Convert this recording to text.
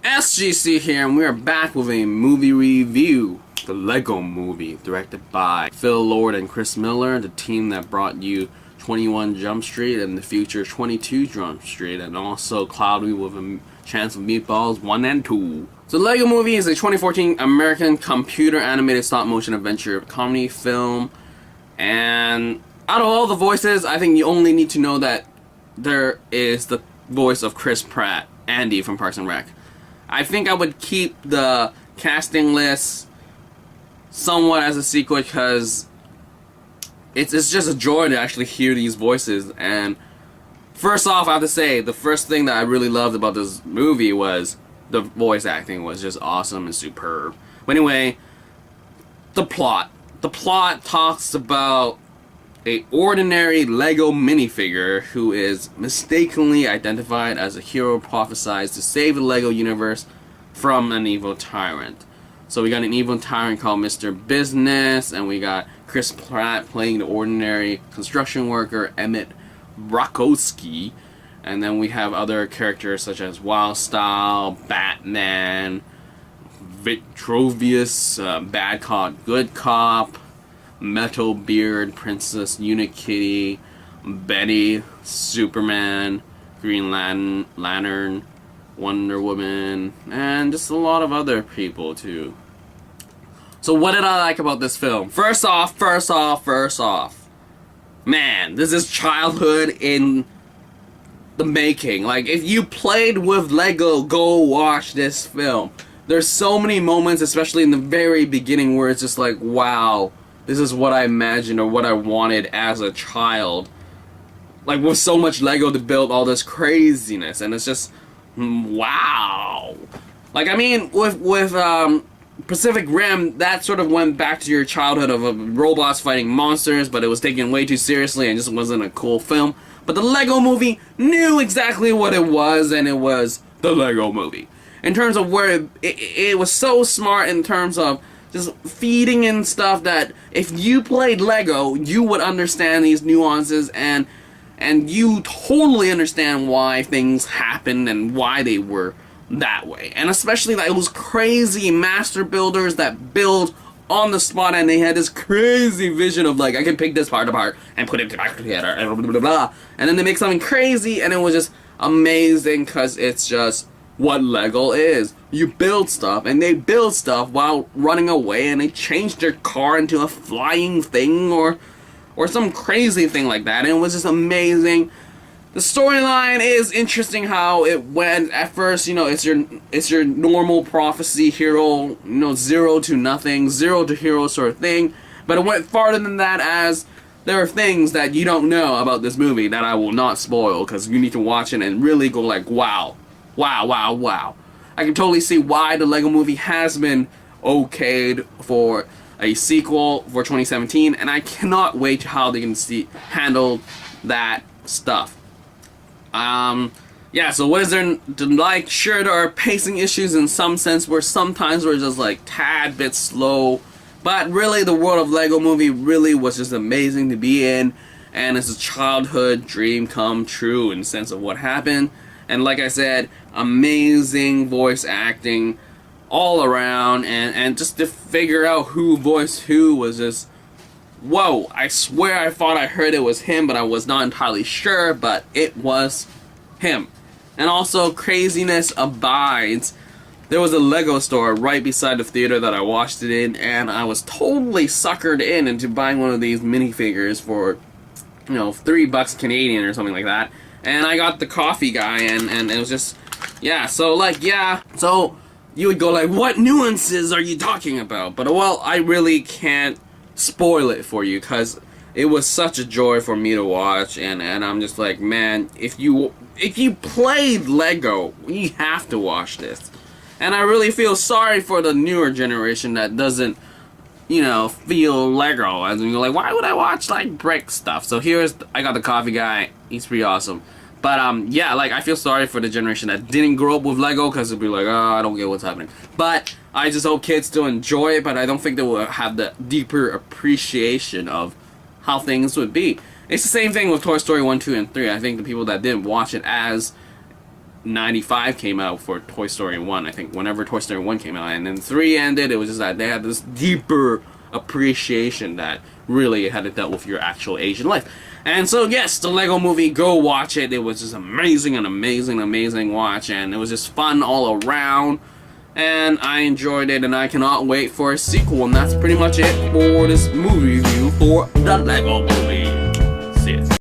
SGC here, and we are back with a movie review. The Lego Movie, directed by Phil Lord and Chris Miller, the team that brought you 21 Jump Street and the future 22 Jump Street, and also Cloudy with a Chance of Meatballs 1 and 2. So The Lego Movie is a 2014 American computer animated stop motion adventure comedy film, and out of all the voices, I think you only need to know that there is the voice of Chris Pratt, Andy from Parks and Rec. I think I would keep the casting list somewhat as a secret because it's just a joy to actually hear these voices. And first off, I have to say, the first thing that I really loved about this movie was the voice acting was just awesome and superb. But anyway, the plot. The plot talks about a ordinary Lego minifigure who is mistakenly identified as a hero prophesied to save the Lego universe from an evil tyrant. So we got an evil tyrant called Mr. Business, and we got Chris Pratt playing the ordinary construction worker Emmet Rakowski, and then we have other characters such as Wild Style, Batman, Vitruvius, Bad Cop, Good Cop, Metal Beard, Princess Unikitty, Betty, Superman, Green Lantern, Wonder Woman, and just a lot of other people too. So what did I like about this film? First off, man, this is childhood in the making. Like, if you played with Lego, go watch this film. There's so many moments, especially in the very beginning, where it's just like, wow, this is what I imagined or what I wanted as a child. Like, with so much Lego to build all this craziness, and it's just, wow. Like, I mean, with Pacific Rim, that sort of went back to your childhood of robots fighting monsters, but it was taken way too seriously and just wasn't a cool film. But the Lego Movie knew exactly what it was, and it was the Lego Movie. In terms of where it was so smart in terms of just feeding in stuff that if you played Lego, you would understand these nuances, and you totally understand why things happened and why they were that way. And especially like those crazy master builders that build on the spot, and they had this crazy vision of like, I can pick this part apart and put it back together, and blah, blah, blah. And then they make something crazy, and it was just amazing because it's just what Lego is. You build stuff, and they build stuff while running away, and they change their car into a flying thing or some crazy thing like that, and it was just amazing. The storyline is interesting how it went. At first, you know, it's your normal prophecy hero, you know, zero to nothing, zero to hero sort of thing, but it went farther than that, as there are things that you don't know about this movie that I will not spoil, because you need to watch it and really go like, wow. Wow, wow, wow. I can totally see why the Lego Movie has been okayed for a sequel for 2017, and I cannot wait how they can handle that stuff. Yeah, so what is there to like? Sure, there are pacing issues in some sense, where sometimes we're just like tad bit slow, but really the world of Lego Movie really was just amazing to be in, and it's a childhood dream come true in the sense of what happened. And like I said, amazing voice acting all around, and just to figure out who voiced who was just, whoa. I swear I thought I heard it was him, but I was not entirely sure, but it was him. And also, craziness abides. There was a Lego store right beside the theater that I watched it in, and I was totally suckered into buying one of these minifigures for, you know, $3 Canadian or something like that. And I got the coffee guy, and it was just, yeah, so like, yeah, so you would go like, what nuances are you talking about? But well, I really can't spoil it for you, because it was such a joy for me to watch, and I'm just like, man, if you played Lego, you have to watch this. And I really feel sorry for the newer generation that doesn't, you know, feel Lego, and you're like, why would I watch like brick stuff? So I got the coffee guy. He's pretty awesome. But yeah, like, I feel sorry for the generation that didn't grow up with Lego, because it'd be like, oh, I don't get what's happening. But I just hope kids still enjoy it, but I don't think they will have the deeper appreciation of how things would be. It's the same thing with Toy Story 1, 2, and 3. I think the people that didn't watch it as 95 came out for Toy Story 1, I think whenever Toy Story 1 came out, and then 3 ended, it was just that they had this deeper appreciation that really had to dealt with your actual age in life. And so yes, the Lego Movie, go watch it. It was just amazing, an amazing watch, and it was just fun all around. And I enjoyed it, and I cannot wait for a sequel. And that's pretty much it for this movie review for the Lego Movie.